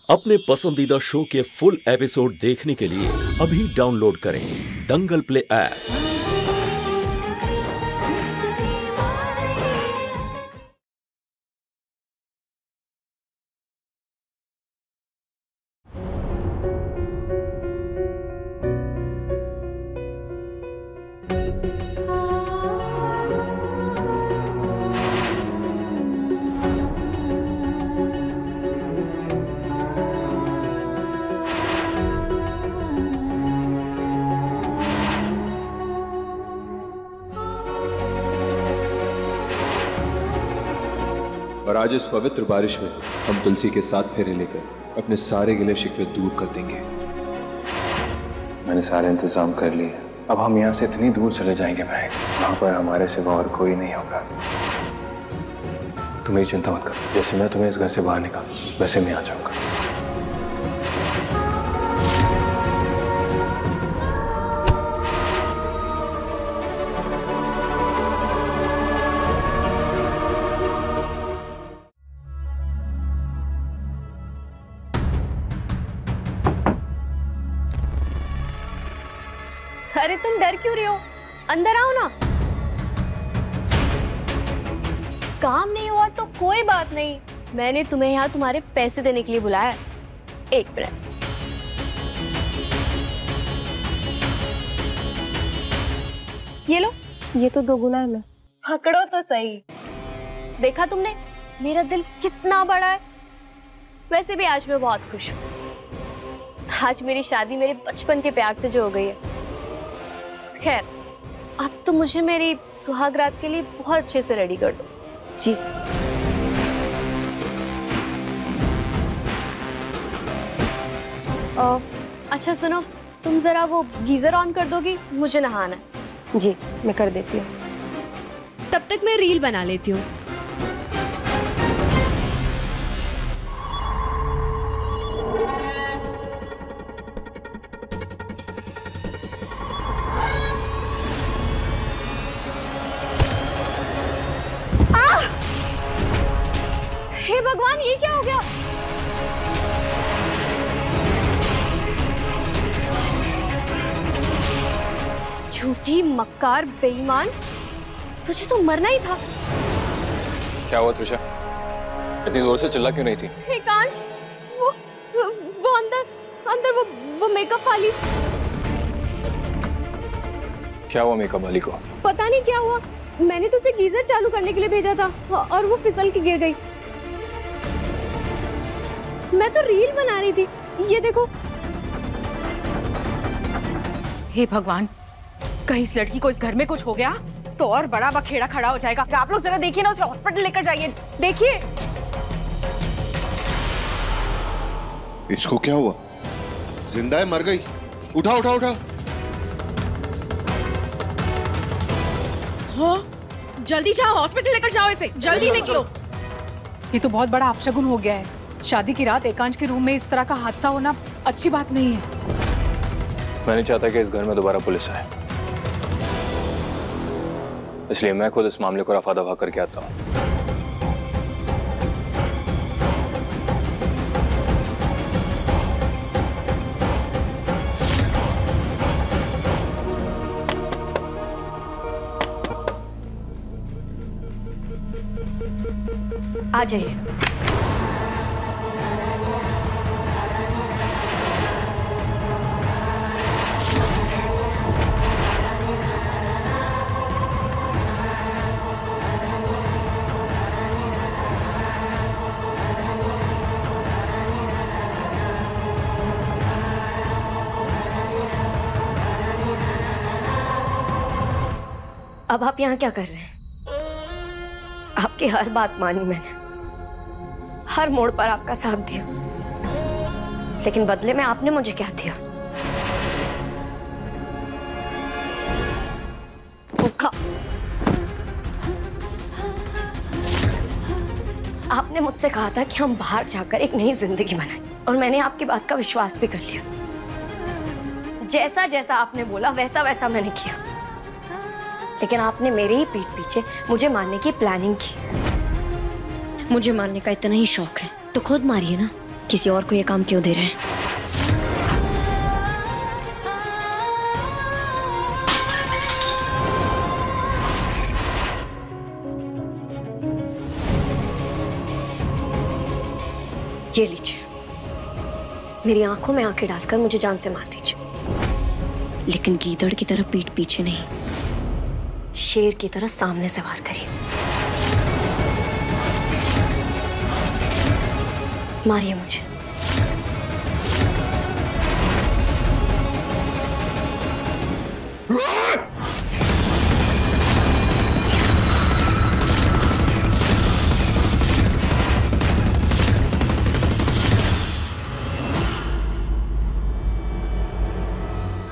अपने पसंदीदा शो के फुल एपिसोड देखने के लिए अभी डाउनलोड करें दंगल प्ले ऐप। और आज इस पवित्र बारिश में हम तुलसी के 7 फेरे लेकर अपने सारे गिले शिकवे दूर कर देंगे। मैंने सारे इंतजाम कर लिए। अब हम यहाँ से इतनी दूर चले जाएंगे महक, वहाँ पर हमारे सिवा और कोई नहीं होगा। तुम मेरी चिंता मत करो, जैसे मैं तुम्हें इस घर से बाहर निकाल वैसे मैं आ जाऊंगा। अरे तुम डर क्यों रहे हो? अंदर आओ ना। काम नहीं हुआ तो कोई बात नहीं, मैंने तुम्हें यहाँ तुम्हारे पैसे देने के लिए बुलाया है। 1 मिनट। ये लो। ये तो 2 गुना है। मैं पकड़ो तो सही। देखा तुमने मेरा दिल कितना बड़ा है। वैसे भी आज मैं बहुत खुश हूँ। आज मेरी शादी मेरे बचपन के प्यार से जो हो गई है। खैर, अब तो मुझे मेरी सुहागरात के लिए बहुत अच्छे से रेडी कर दो। जी। अच्छा सुनो, तुम जरा वो गीजर ऑन कर दोगी, मुझे नहाना है। जी मैं कर देती हूँ। तब तक मैं रील बना लेती हूँ। हे भगवान, ये क्या हो गया? झूठी, मक्कार, बेईमान, तुझे तो मरना ही था। क्या हुआ त्रिशा? इतनी जोर से चिल्ला क्यों नहीं थी? हे कांच, वो अंदर वो मेकअप वाली। क्या हुआ मेकअप वाली को? पता नहीं क्या हुआ, मैंने तो उसे गीजर चालू करने के लिए भेजा था और वो फिसल के गिर गई। मैं तो रील बना रही थी, ये देखो। हे भगवान, कहीं इस लड़की को इस घर में कुछ हो गया तो और बड़ा बखेड़ा खड़ा हो जाएगा। आप लोग जरा देखिए ना, उसे हॉस्पिटल लेकर जाइए। देखिए इसको क्या हुआ? जिंदा है, मर गई? उठा उठा उठा। हाँ, जल्दी जाओ, हॉस्पिटल लेकर जाओ इसे, जल्दी निकलो। ये तो बहुत बड़ा अपशगुन हो गया है। शादी की रात एकांश के रूम में इस तरह का हादसा होना अच्छी बात नहीं है। मैं नहीं चाहता कि इस घर में दोबारा पुलिस आए, इसलिए मैं खुद इस मामले को रफा दफा करके आता हूँ। आ जाइए। अब आप यहाँ क्या कर रहे हैं? आपकी हर बात मानी मैंने, हर मोड़ पर आपका साथ दिया, लेकिन बदले में आपने मुझे क्या दिया? धोखा। आपने मुझसे कहा था कि हम बाहर जाकर एक नई जिंदगी बनाएं, और मैंने आपकी बात का विश्वास भी कर लिया। जैसा जैसा आपने बोला वैसा वैसा मैंने किया, लेकिन आपने मेरे ही पीठ पीछे मुझे मारने की प्लानिंग की। मुझे मारने का इतना ही शौक है तो खुद मारिए ना, किसी और को ये काम क्यों दे रहे हैं? ये लीजिए, मेरी आंखों में आंखें डालकर मुझे जान से मार दीजिए, लेकिन गीदड़ की तरह पीठ पीछे नहीं, शेर की तरह सामने से वार करिए। मारिए मुझे।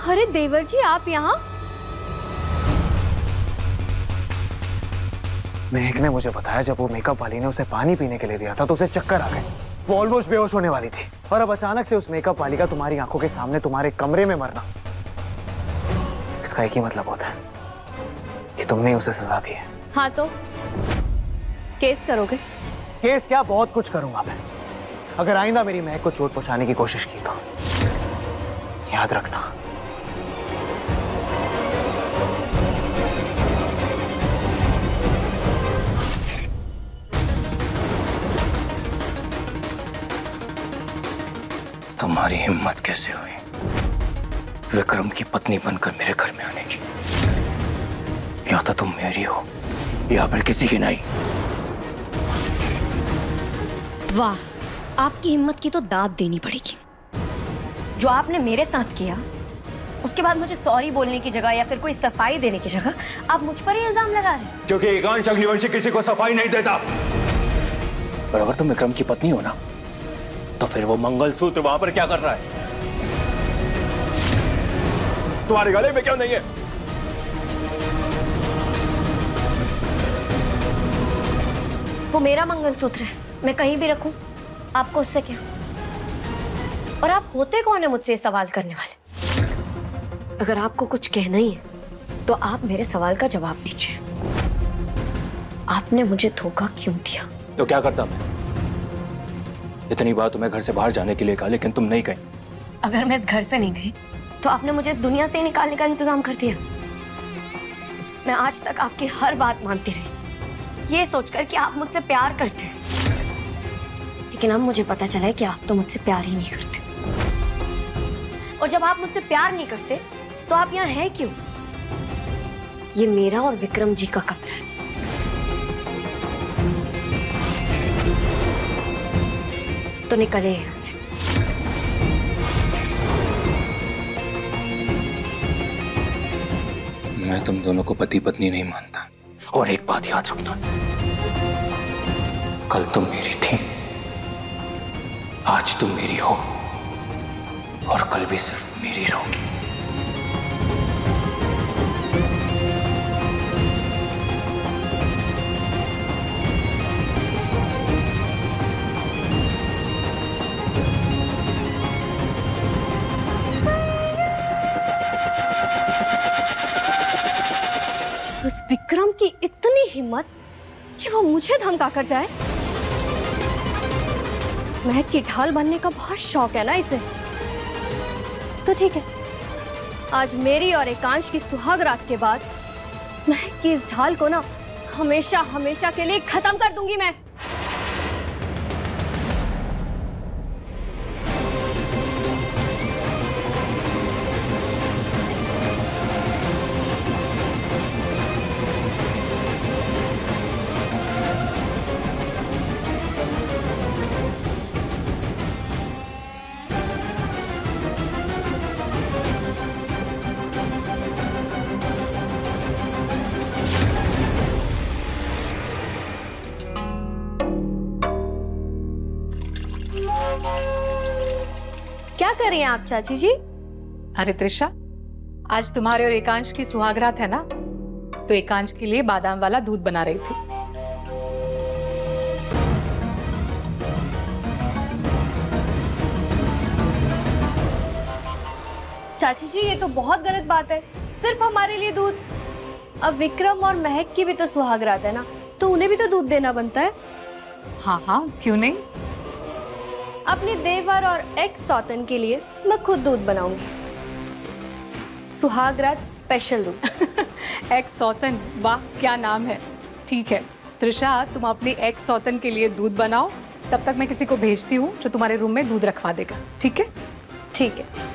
अरे देवर जी, आप यहाँ? महक ने मुझे बताया जब वो मेकअप वाली ने उसे पानी पीने के लिए दिया था तो उसे चक्कर आ गए। वो ऑलमोस्ट बेहोश होने वाली थी और अब अचानक से उस मेकअप वाली का तुम्हारी आंखों के सामने तुम्हारे कमरे में मरना, इसका एक ही मतलब होता है कि तुमने उसे सजा दी है। हाँ तो केस करोगे? केस क्या, बहुत कुछ करूंगा मैं। अगर आइंदा मेरी महक को चोट पहुंचाने की कोशिश की तो याद रखना। तुम्हारी हिम्मत कैसे हुई विक्रम की पत्नी बनकर मेरे घर में आने की? या तो तुम मेरी हो या फिर किसी की नहीं। वाह, आपकी हिम्मत की तो दाद देनी पड़ेगी। जो आपने मेरे साथ किया, उसके बाद मुझे सॉरी बोलने की जगह या फिर कोई सफाई देने की जगह आप मुझ पर ही इल्जाम लगा रहे हैं। क्योंकि एकांश अग्निवंशी किसी को सफाई नहीं देता। और अगर तुम विक्रम की पत्नी हो ना, तो फिर वो मंगलसूत्र वहां पर क्या कर रहा है? तुम्हारे गले में क्यों नहीं है? वो मेरा मंगलसूत्र है, मैं कहीं भी रखूं, आपको उससे क्या? और आप होते कौन है मुझसे सवाल करने वाले? अगर आपको कुछ कहना ही है तो आप मेरे सवाल का जवाब दीजिए। आपने मुझे धोखा क्यों दिया? तो क्या करता मैं? इतनी बार तुम्हें घर से बाहर जाने के लिए कहा, लेकिन तुम नहीं गई। अगर मैं इस घर से नहीं गई तो आपने मुझे इस दुनिया से ही निकालने का इंतजाम कर दिया। मैं आज तक आपकी हर बात मानती रही, ये सोचकर कि आप मुझसे प्यार करते हैं, लेकिन अब मुझे पता चला है कि आप तो मुझसे प्यार ही नहीं करते। और जब आप मुझसे प्यार नहीं करते तो आप यहाँ हैं क्यों? ये मेरा और विक्रम जी का कमरा है। तो निकले यहाँ से। मैं तुम दोनों को पति पत्नी नहीं मानता। और एक बात याद रखना, कल तुम मेरी थी, आज तुम मेरी हो और कल भी सिर्फ मेरी रहोगी। उस विक्रम की इतनी हिम्मत कि वो मुझे धमका कर जाए। महक की ढाल बनने का बहुत शौक है ना इसे। तो ठीक है, आज मेरी और एकांश की सुहाग रात के बाद महक की इस ढाल को ना हमेशा हमेशा के लिए खत्म कर दूंगी मैं। क्या कर रही हैं आप चाची जी? अरे त्रिशा, आज तुम्हारे और एकांश की सुहागरात है ना, तो एकांश के लिए बादाम वाला दूध बना रही थी। चाची जी, ये तो बहुत गलत बात है। सिर्फ हमारे लिए दूध? अब विक्रम और महक की भी तो सुहागरात है ना, तो उन्हें भी तो दूध देना बनता है। हाँ हाँ, क्यों नहीं। अपने देवर और एक्स सौतन के लिए मैं खुद दूध बनाऊंगी, सुहागरात स्पेशल दूध। एक्स सौतन, वाह क्या नाम है। ठीक है त्रिशा, तुम अपनी एक्स सौतन के लिए दूध बनाओ, तब तक मैं किसी को भेजती हूँ जो तुम्हारे रूम में दूध रखवा देगा। ठीक है? ठीक है।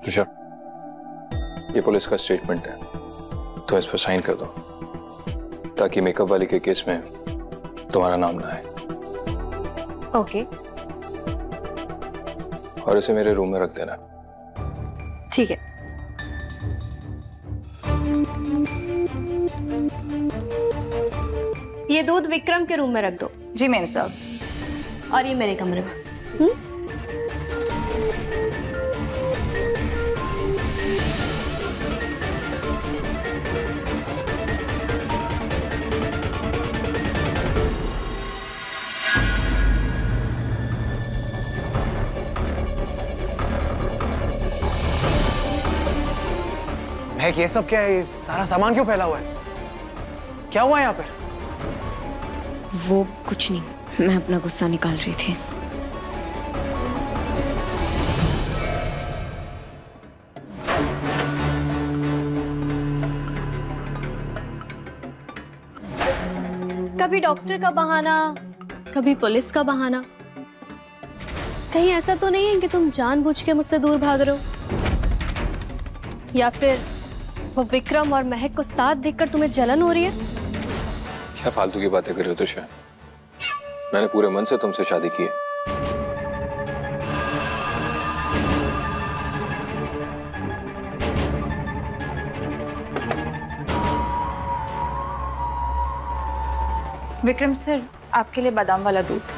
त्रिशा, ये पुलिस का स्टेटमेंट है, तो इस पर साइन कर दो ताकि मेकअप वाली के केस में तुम्हारा नाम ना आए। ओके। और इसे मेरे रूम में रख देना। ठीक है। ये दूध विक्रम के रूम में रख दो। जी मैम साहब। और ये मेरे कमरे में। महक, ये सब क्या है? ये सारा सामान क्यों फैला हुआ है? क्या हुआ यहाँ पर? वो कुछ नहीं, मैं अपना गुस्सा निकाल रही थी। कभी डॉक्टर का बहाना, कभी पुलिस का बहाना। कहीं ऐसा तो नहीं है कि तुम जानबूझ के मुझसे दूर भाग रहे हो, या फिर वो विक्रम और महक को साथ देखकर तुम्हें जलन हो रही है? क्या फालतू की बातें कर रहे हो त्रिशा? मैंने पूरे मन से तुमसे शादी की है। विक्रम सर, आपके लिए बादाम वाला दूध।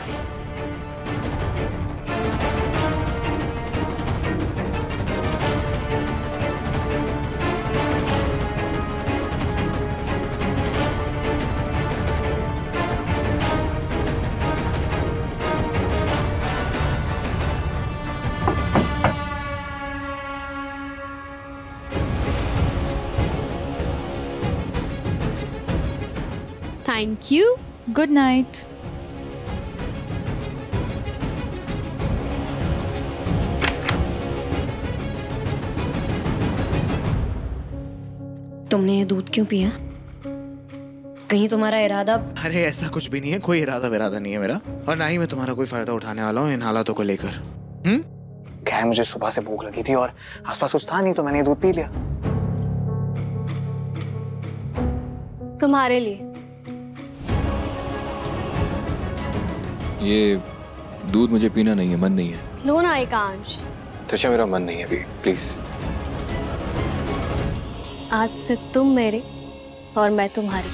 Thank you. Good night. तुमने ये दूध क्यों पिया? कहीं तुम्हारा इरादा? अरे ऐसा कुछ भी नहीं है, कोई इरादा विरादा नहीं है मेरा, और ना ही मैं तुम्हारा कोई फायदा उठाने वाला हूँ इन हालातों को लेकर। क्या है, मुझे सुबह से भूख लगी थी और आसपास कुछ था नहीं, तो मैंने ये दूध पी लिया। तुम्हारे लिए। ये दूध मुझे पीना नहीं है, मन नहीं है। लो ना एकांश। त्रिशा, मेरा मन नहीं है अभी, प्लीज। आज से तुम मेरे और मैं तुम्हारी।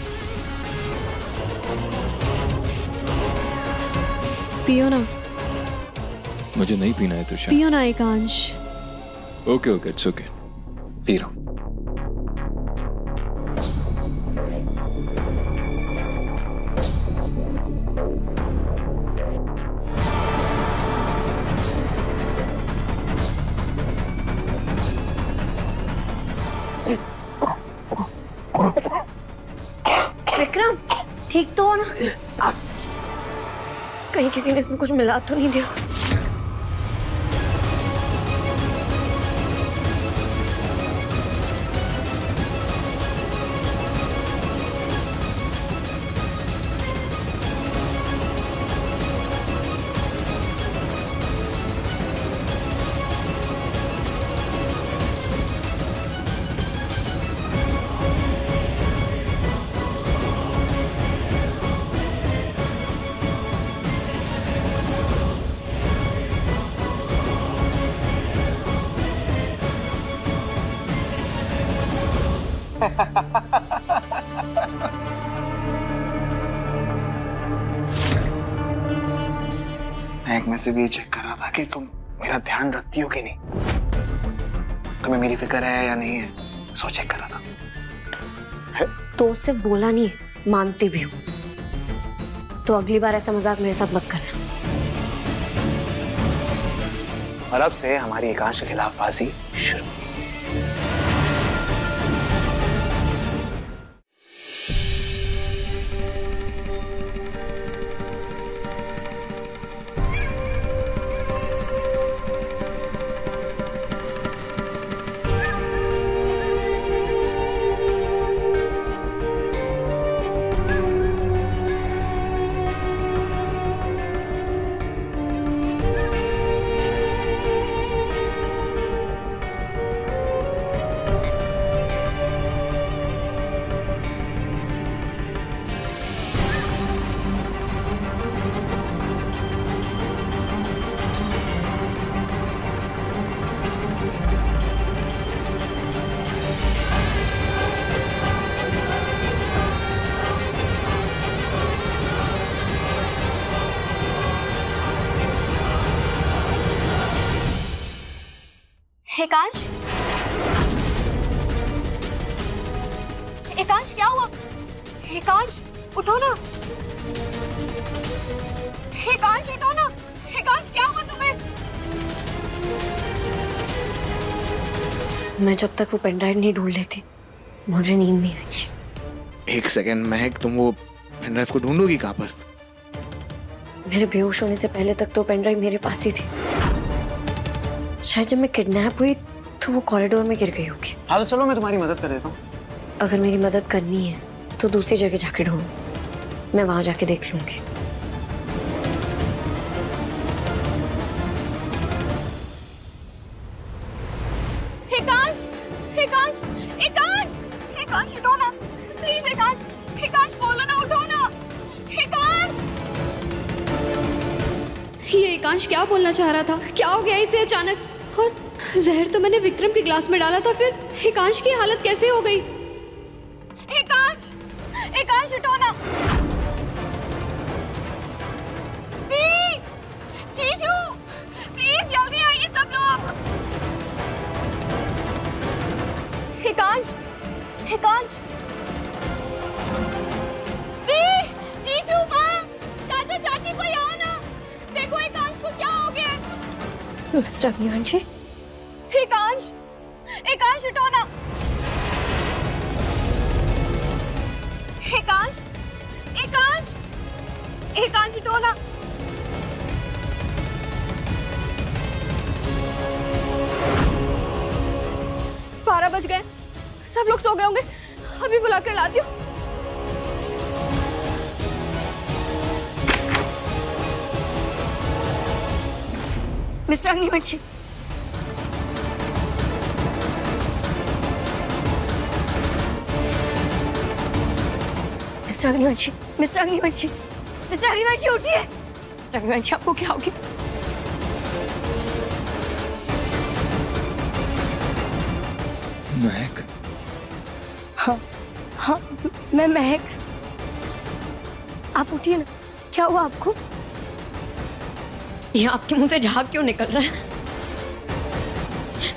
पियो ना। मुझे नहीं पीना है त्रिशा। पियो ना Ekansh. Okay okay, it's okay, पी रहा हूं। विक्रम, ठीक तो हो ना? कहीं किसी ने इसमें कुछ मिला तो नहीं दिया? मैं सिर्फ ये चेक कर रहा था कि तुम मेरा ध्यान रखती हो कि नहीं, तुम्हें मेरी फिक्र है या नहीं है, सो चेक कर रहा था। दोस्त सिर्फ बोला नहीं है, मानती भी हूँ। तो अगली बार ऐसा मजाक मेरे साथ मत करना। और अब से हमारी एकांश के खिलाफ बाजी शुरू। एकांश, एकांश क्या हुआ? एकांश उठो ना। एकांश उठो ना। एकांश क्या हुआ तुम्हें? मैं जब तक वो पेनड्राइव नहीं ढूंढ लेती मुझे नींद नहीं आएगी। एक सेकेंड महक, तुम वो पेनड्राइव को ढूंढोगी कहाँ पर? मेरे बेहोश होने से पहले तक तो पेनड्राइव मेरे पास ही थी। शायद जब मैं किडनैप हुई तो वो कॉरिडोर में गिर गई होगी। हाँ तो चलो मैं तुम्हारी मदद कर देता हूँ। अगर मेरी मदद करनी है तो दूसरी जगह जाके ढूंढो, मैं वहां जाके देख लूंगी। एकांश, एकांश, एकांश, एकांश उठो ना प्लीज। एकांश, एकांश बोलो ना, उठो ना। एकांश, ये एकांश क्या बोलना चाह रहा था? क्या हो गया इसे अचानक? और जहर तो मैंने विक्रम के ग्लास में डाला था, फिर एकांश की हालत कैसे हो गई? एकांश, एकांश उठो ना। जीजू प्लीज जल्दी आइए सब लोग। एकांश, एकांश, जीजू, माँ, चाचा चाची कोई आओ ना, देखो एकांश को क्या हो गया है। मिस्टर अग्निवंशी, एकांश, एकांश उठो ना। एकांश, एकांश, एकांश उठो ना। 12 बज गए, सब लोग सो गए होंगे, अभी बुला कर लाती हूँ। Mister Agnivanshi, mister Agnivanshi, mister Agnivanshi, mister Agnivanshi उठिए। मिस्टर अग्निवंशी, आपको क्या हो गया? महक? हाँ हाँ, मैं महक। आप उठिए ना, क्या हुआ आपको? ये आपके मुंह से झाग क्यों निकल रहा है?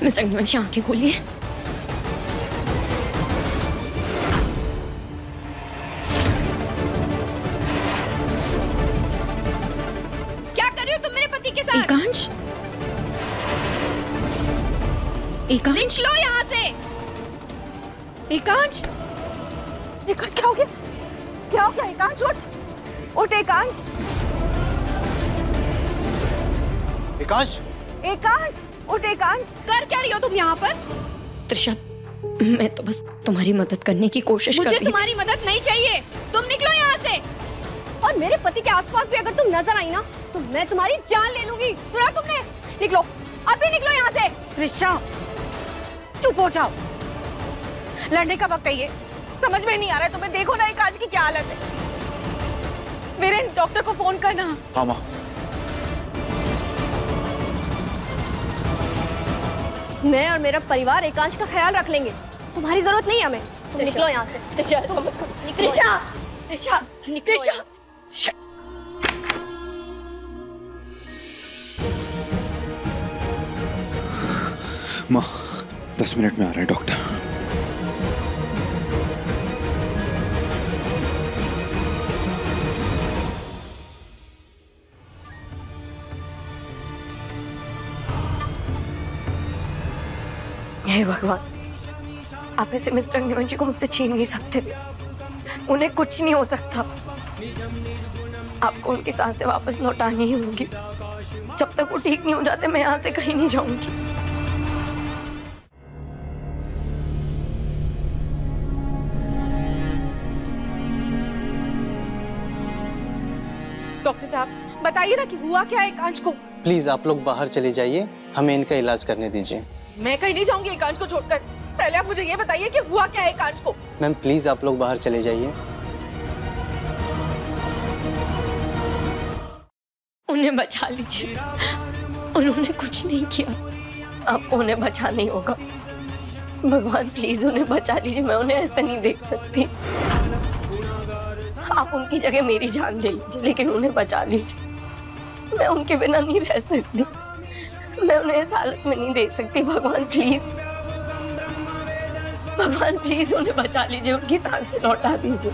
मिस्टर अग्निवंशी, आंखें खोलिए। क्या कर रही हो तुम मेरे पति के साथ? एकांश, एकांश, निकलो यहाँ से। एकांश, एकांश क्या हो गया? क्या हो गया? एकांश उठ, उठ एकांश। एकांश, एकांश उठ एकांश। कर क्या रही हो तुम यहाँ पर? त्रिशा, मैं तो बस तुम्हारी मदद करने की कोशिश कर मुझे रही थी। तुम्हारी मदद नहीं चाहिए, तुम निकलो यहाँ से। और मेरे पति के आसपास भी अगर तुम नजर आई ना तो मैं तुम्हारी जान ले लूंगी। सुना तुमने? निकलो, अभी निकलो यहाँ से। त्रिशा चुप हो जाओ, लड़ने का वक्त है ये, समझ में नहीं आ रहा है तुम्हें? देखो ना एकांश की क्या हालत है। वीरेन, डॉक्टर को फोन करना। हाँ माँ। मैं और मेरा परिवार एकांश का ख्याल रख लेंगे, तुम्हारी जरूरत नहीं है हमें। तुम निकलो यहाँ से। त्रिशा, त्रिशा, त्रिशा, त्रिशा। माँ 10 मिनट में आ रहा है डॉक्टर। हे भगवान, आप ऐसे मिस्टर अग्निवन जी को मुझसे छीन नहीं सकते। उन्हें कुछ नहीं हो सकता। आपको उनकी सांसें वापस लौटानी ही होंगी। जब तक वो ठीक नहीं हो जाते मैं यहाँ से कहीं नहीं जाऊंगी। डॉक्टर साहब बताइए ना कि हुआ क्या है कांच को। प्लीज आप लोग बाहर चले जाइए, हमें इनका इलाज करने दीजिए। मैं कहीं नहीं जाऊंगी कांच को छोड़कर। पहले आप मुझे ये बताइए कि हुआ क्या है कांच को। मैम प्लीज आप लोग बाहर चले जाइए। उन्हें बचा लीजिए, उन्होंने कुछ नहीं किया। आपको उन्हें बचा नहीं होगा। भगवान प्लीज उन्हें बचा लीजिए, मैं उन्हें ऐसा नहीं देख सकती। आप उनकी जगह मेरी जान ले लीजिए, लेकिन उन्हें बचा लीजिए। मैं उनके बिना नहीं रह सकती। मैं उन्हें इस हालत में नहीं देख सकती। भगवान प्लीज, भगवान प्लीज उन्हें बचा लीजिए, उनकी सांसें लौटा दीजिए।